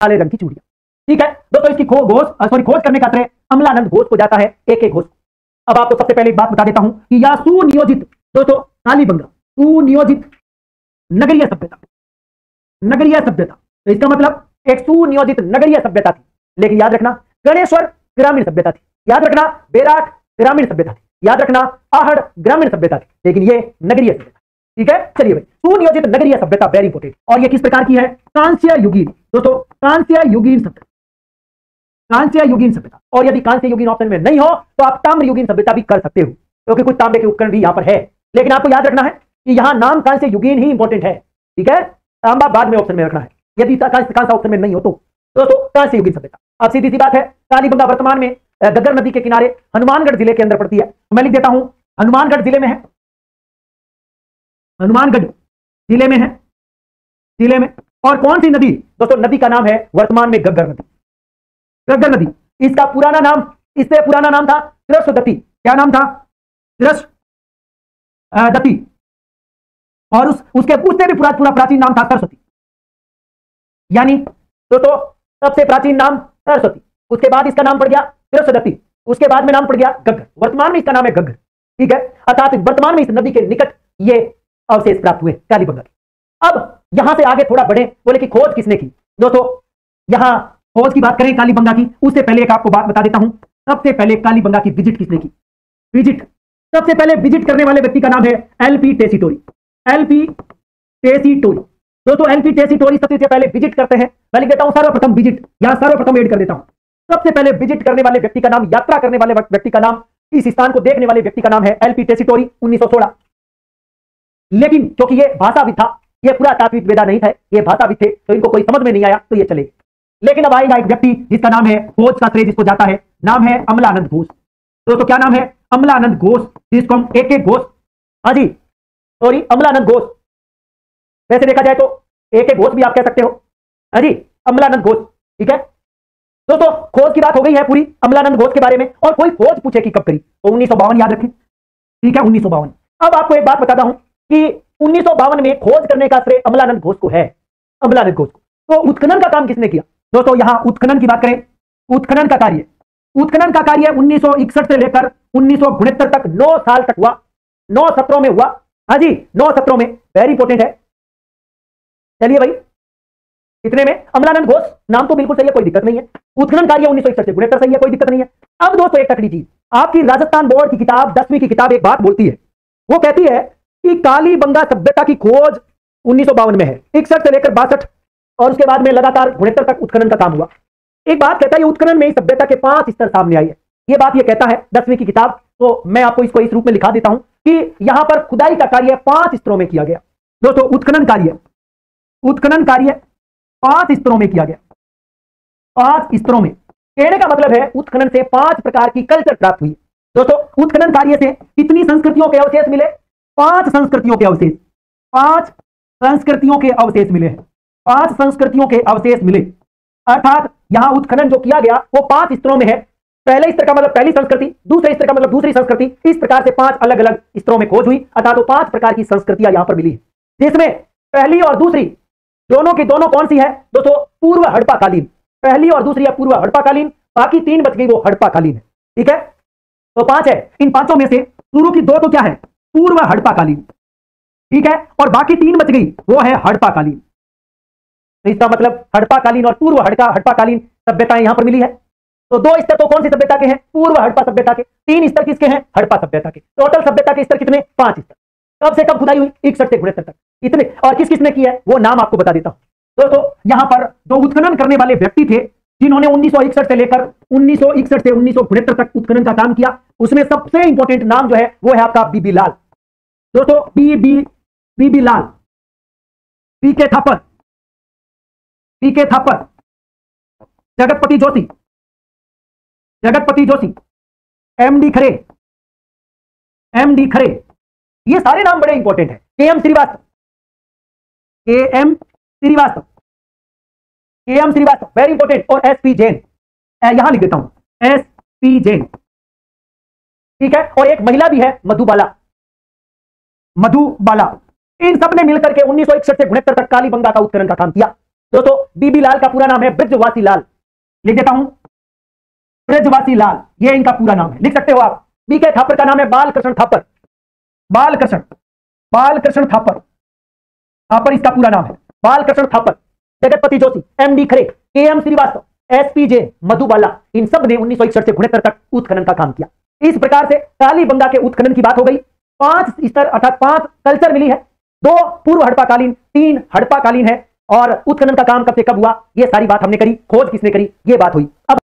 काले रंग की चूड़ियां। ठीक है दोस्तों, इसकी खोज करने का श्रेय अमलानंद घोष को जाता है, एक घोष। अब आपको सबसे पहले एक बात बता देता हूं कि यह सुनियोजित, दोस्तों कालीबंगा सुनियोजित नगरीय सभ्यता, नगरीय सभ्यता, तो इसका मतलब एक सुनियोजित नगरीय सभ्यता थी। लेकिन याद रखना गणेश्वर ग्रामीण सभ्यता थी, याद रखना बेराट ग्रामीण सभ्यता थी, याद रखना आहड़ ग्रामीण सभ्यता थी, लेकिन ये नगरीय सभ्यता। ठीक है, चलिए भाई, सुनियोजित नगरीय सभ्यता वेरी इंपोर्टेंट। और ये किस प्रकार की है? कांस्य युगीन, दोस्तों कांस्य युगीन सभ्यता, कांस्य युगीन सभ्यता। और यदि कांस्य युगीन ऑप्शन में नहीं हो तो आप ताम्र युगीन सभ्यता भी कर सकते हो, क्योंकि कुछ तांबे के उपकरण भी यहां पर है। लेकिन आपको याद रखना है कि यहां नाम कांस्य युगीन ही इंपॉर्टेंट है। ठीक है, तांबा बाद में ऑप्शन में रखना है, यदि कांसा ऑप्शन में नहीं हो तो कांस्य युगीन सभ्यता। अब सीधी सी बात है, कालीबंगा वर्तमान में गग्गर नदी के किनारे हनुमानगढ़ जिले के अंदर पड़ती है। मैं लिख देता हूं, हनुमानगढ़ जिले में है, हनुमानगढ़ जिले में है, जिले में। और कौन सी नदी? दोस्तों नदी का नाम है वर्तमान में गग्गर नदी, गग्गर नदी। इसका पुराना नाम, इससे पुराना नाम था त्रस्वदती। क्या नाम था? त्रस्वदती। और उससे भी पूरा प्राचीन नाम था सरस्वती। यानी दोस्तों सबसे प्राचीन नाम सरस्वती, उसके बाद इसका नाम पड़ गया त्रस्वदती, उसके बाद में नाम पड़ गया गग्गर, वर्तमान में इसका नाम है गग्गर। ठीक है, अर्थात वर्तमान में इस नदी के निकट ये अवशेष प्राप्त हुए कालीबंगा के। अब यहां से आगे थोड़ा बढ़े, बोले कि खोज किसने की? दोस्तों यहां खोज की बात करें कालीबंगा की, उससे पहले एक आपको बात बता देता हूं। सबसे पहले कालीबंगा की विजिट किसने की? विजिट, सबसे पहले विजिट करने वाले व्यक्ति का नाम है एलपी टेसीटोरी, एलपी टेसीटोरी। दोस्तों एलपी टेसीटोरी सबसे पहले विजिट करते हैं। मैं लिख देता हूं सर्वप्रथम विजिट, यहां सर्वप्रथम ऐड कर देता हूं। सबसे पहले विजिट करने वाले व्यक्ति का नाम, यात्रा करने वाले व्यक्ति का नाम, इस स्थान को देखने वाले व्यक्ति का नाम है एलपी टेसीटोरी, 1916। लेकिन क्योंकि ये भाषाविद था, ये पूरा तात्विक वेदा नहीं था, ये भाषाविद थे, तो इनको कोई समझ में नहीं आया तो ये चले। लेकिन अब आएगा एक व्यक्ति जिसका नाम है, खोज का श्रेय जिसको जाता है, नाम है अमलानंद घोष। दोस्तों क्या नाम है? अमलानंद घोष, जिसको हम एक घोष, हाँ जी सॉरी अमलानंद घोष, वैसे देखा जाए तो एक घोष भी आप कह सकते हो, हाँ जी अमलानंद घोष। ठीक है दोस्तों, खोज की बात हो गई है पूरी अमलानंद घोष के बारे में। और कोई खोज पूछे कि कब करी, तो 1952 याद रखें। ठीक है 1952। अब आपको एक बात बताता हूं कि 1952 में खोज करने का श्रेय अमलानंद घोष को है, अमलानंद घोष को। तो उत्खनन का काम किसने किया? दोस्तों यहां उत्खनन की बात करें, उत्खनन का कार्य 1961 से लेकर 1969 तक 9 साल तक हुआ, 9 सत्रों में हुआ। हाँ जी 9 सत्रों में, वेरी इंपॉर्टेंट है। चलिए भाई, कितने में? अमलानंद घोष नाम तो बिल्कुल सही है, कोई दिक्कत नहीं है। उत्खनन कार्य 1961 से 69 सही है, कोई दिक्कत नहीं है। अब दोस्तों एक तकड़ी चीज, आपकी राजस्थान बोर्ड की किताब 10वीं की किताब एक बात बोलती है, वो कहती है कि कालीबंगा सभ्यता की खोज 1952 में है, 61 से लेकर 62 और उसके बाद में लगातार 69 तक उत्खनन का काम हुआ। एक बात कहता है उत्खनन में सभ्यता के 5 स्तर सामने आए हैं, ये बात ये कहता है 10वीं की किताब। तो मैं आपको इसको इस रूप में लिखा देता हूं कि यहां पर खुदाई का कार्य 5 स्तरों में किया गया। दोस्तों उत्खनन कार्य 5 स्तरों में किया गया, 5 स्तरों में। कहने का मतलब है उत्खनन से 5 प्रकार की कल्चर प्राप्त हुई। दोस्तों उत्खनन कार्य से कितनी संस्कृतियों के अवशेष मिले? 5 संस्कृतियों के अवशेष, 5 संस्कृतियों के अवशेष मिले हैं, 5 संस्कृतियों के अवशेष मिले। अर्थात यहां उत्खनन जो किया गया वो 5 स्तरों में है। पहले स्तर का मतलब पहली संस्कृति, दूसरे स्तर का मतलब दूसरी संस्कृति, इस प्रकार से 5 अलग अलग स्तरों में खोज हुई। अर्थात वो 5 प्रकार की संस्कृतियां यहां पर मिली, जिसमें पहली और दूसरी दोनों की दोनों कौन सी है? दोस्तों पूर्व हड़प्पाकालीन, पहली और दूसरी है पूर्व हड़प्पाकालीन, बाकी 3 बच गई वो हड़प्पाकालीन है। ठीक है, तो 5 है, इन 5 में से शुरू की 2 तो क्या है? पूर्व हड़प्पाकालीन। ठीक है, और बाकी 3 बच गई वो है हड़प्पाकालीन। तो इसका मतलब हड़प्पाकालीन और पूर्व हड़प्पाकालीन सभ्यताएं यहां पर मिली है। तो 2 स्तर तो कौन सी सभ्यता के हैं? पूर्व हड़प्पा सभ्यता के। 3 स्तर किसके हैं? हड़प्पा सभ्यता के। टोटल सभ्यता के स्तर कितने? 5 स्तर। कब से कब खुदाई हुई? 61 से 69 तक, इतने। और किस किसने की है वो नाम आपको बता देता हूं। तो यहां पर जो उत्खनन करने वाले व्यक्ति थे, जिन्होंने 1961 से लेकर 1961 से 1969 तक उत्खनन का काम किया, उसमें सबसे इंपॉर्टेंट नाम जो है वो है आपका बीबी लाल। दोस्तों बीबी लाल, पीके थापर, जगतपति जोशी, एमडी खरे, ये सारे नाम बड़े इंपॉर्टेंट हैं। केएम श्रीवास्तव वेरी इंपॉर्टेंट, और एसपी जैन, यहां लिख देता हूं एसपी जैन। ठीक है, और एक महिला भी है मधुबाला। इन सब ने मिलकर के 1961 से 69 तक कालीबंगा का उत्खनन का काम किया। दोस्तों बीबी लाल का पूरा नाम है ब्रजवासी लाल, लिख देता हूं, ब्रजवासी लाल, ये इनका पूरा नाम है, लिख सकते हो आप। बीके थापर का नाम है बालकृष्ण थापर, बालकृष्ण थापर, थापर इसका पूरा नाम है, बालकृष्ण थापर। जगतपति जोशी, एमडी खरे, केएम श्रीवास्तव, एसपीजे मधुबाला, इन सब ने 1961 से 1969 तक उत्खनन का काम किया। इस प्रकार से कालीबंगा के उत्खनन की बात हो गई। 5 स्तर अर्थात 5 कल्चर मिली है, 2 पूर्व हड़प्पाकालीन, 3 हड़प्पाकालीन है, और उत्खनन का काम कब से कब हुआ, ये सारी बात हमने करी। खोज किसने करी, ये बात हुई। अब